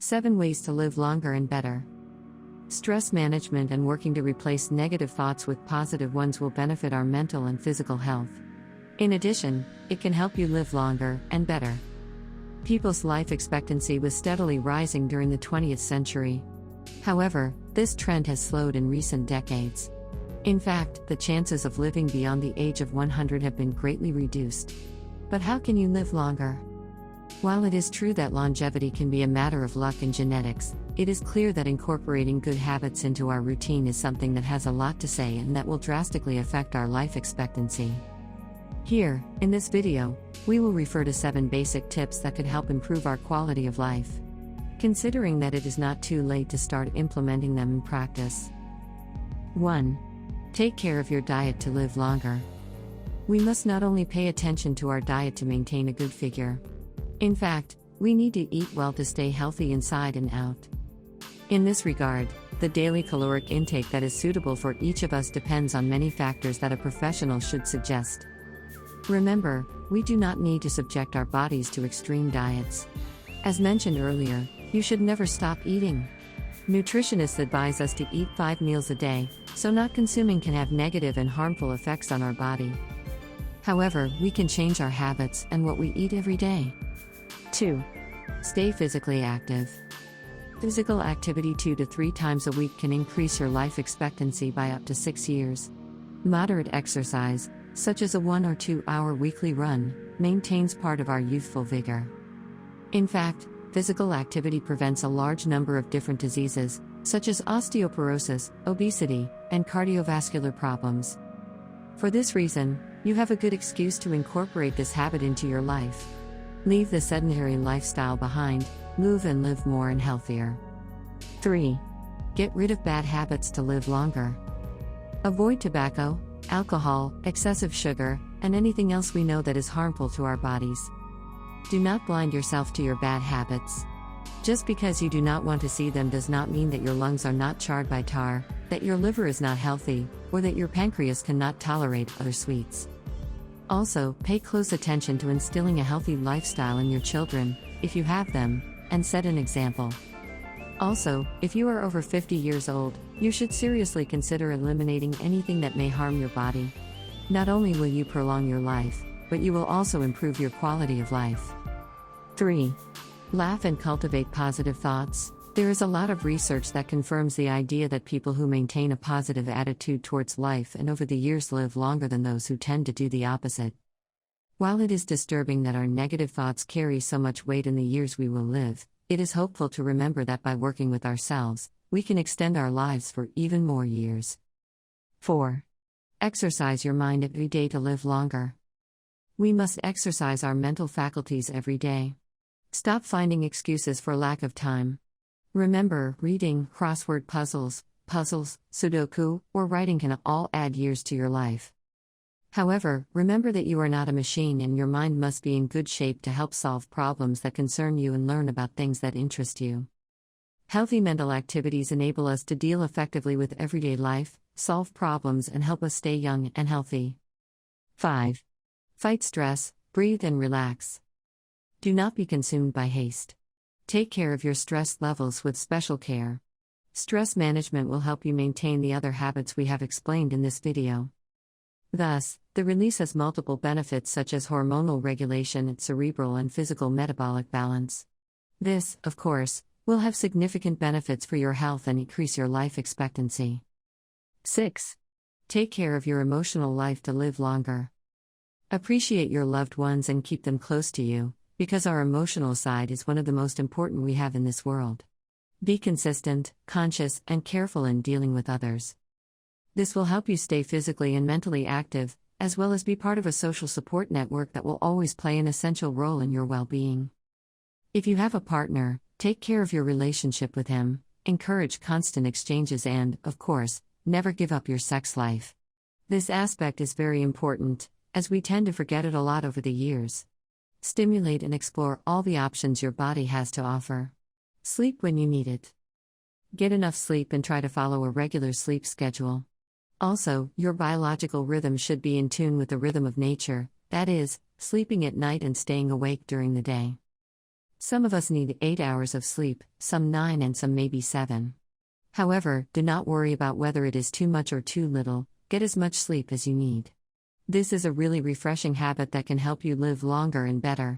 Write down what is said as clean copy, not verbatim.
7 Ways to Live Longer and Better. Stress management and working to replace negative thoughts with positive ones will benefit our mental and physical health. In addition, it can help you live longer and better. People's life expectancy was steadily rising during the 20th century. However, this trend has slowed in recent decades. In fact, the chances of living beyond the age of 100 have been greatly reduced. But how can you live longer? While it is true that longevity can be a matter of luck and genetics, it is clear that incorporating good habits into our routine is something that has a lot to say and that will drastically affect our life expectancy. Here, in this video, we will refer to 7 basic tips that could help improve our quality of life, considering that it is not too late to start implementing them in practice. 1. Take care of your diet to live longer. We must not only pay attention to our diet to maintain a good figure. In fact, we need to eat well to stay healthy inside and out. In this regard, the daily caloric intake that is suitable for each of us depends on many factors that a professional should suggest. Remember, we do not need to subject our bodies to extreme diets. As mentioned earlier, you should never stop eating. Nutritionists advise us to eat 5 meals a day, so not consuming can have negative and harmful effects on our body. However, we can change our habits and what we eat every day. 2. Stay physically active. Physical activity 2 to 3 times a week can increase your life expectancy by up to 6 years. Moderate exercise, such as a 1 or 2 hour weekly run, maintains part of our youthful vigor. In fact, physical activity prevents a large number of different diseases, such as osteoporosis, obesity, and cardiovascular problems. For this reason, you have a good excuse to incorporate this habit into your life. Leave the sedentary lifestyle behind, move and live more and healthier. 3. Get rid of bad habits to live longer. Avoid tobacco, alcohol, excessive sugar, and anything else we know that is harmful to our bodies. Do not blind yourself to your bad habits. Just because you do not want to see them does not mean that your lungs are not charred by tar, that your liver is not healthy, or that your pancreas cannot tolerate other sweets. Also, pay close attention to instilling a healthy lifestyle in your children, if you have them, and set an example. Also, if you are over 50 years old, you should seriously consider eliminating anything that may harm your body. Not only will you prolong your life, but you will also improve your quality of life. 3. Laugh and cultivate positive thoughts. There is a lot of research that confirms the idea that people who maintain a positive attitude towards life and over the years live longer than those who tend to do the opposite. While it is disturbing that our negative thoughts carry so much weight in the years we will live, it is hopeful to remember that by working with ourselves, we can extend our lives for even more years. 4. Exercise your mind every day to live longer. We must exercise our mental faculties every day. Stop finding excuses for lack of time. Remember, reading, crossword puzzles, Sudoku, or writing can all add years to your life. However, remember that you are not a machine and your mind must be in good shape to help solve problems that concern you and learn about things that interest you. Healthy mental activities enable us to deal effectively with everyday life, solve problems, and help us stay young and healthy. 5. Fight stress, breathe and relax. Do not be consumed by haste. Take care of your stress levels with special care. Stress management will help you maintain the other habits we have explained in this video. Thus, the release has multiple benefits such as hormonal regulation and cerebral and physical metabolic balance. This, of course, will have significant benefits for your health and increase your life expectancy. 6. Take care of your emotional life to live longer. Appreciate your loved ones and keep them close to you, because our emotional side is one of the most important we have in this world. Be consistent, conscious, and careful in dealing with others. This will help you stay physically and mentally active, as well as be part of a social support network that will always play an essential role in your well-being. If you have a partner, take care of your relationship with him, encourage constant exchanges and, of course, never give up your sex life. This aspect is very important, as we tend to forget it a lot over the years. Stimulate and explore all the options your body has to offer. Sleep when you need it. Get enough sleep and try to follow a regular sleep schedule. Also, your biological rhythm should be in tune with the rhythm of nature, that is, sleeping at night and staying awake during the day. Some of us need 8 hours of sleep, some 9 and some maybe 7. However, do not worry about whether it is too much or too little, get as much sleep as you need. This is a really refreshing habit that can help you live longer and better.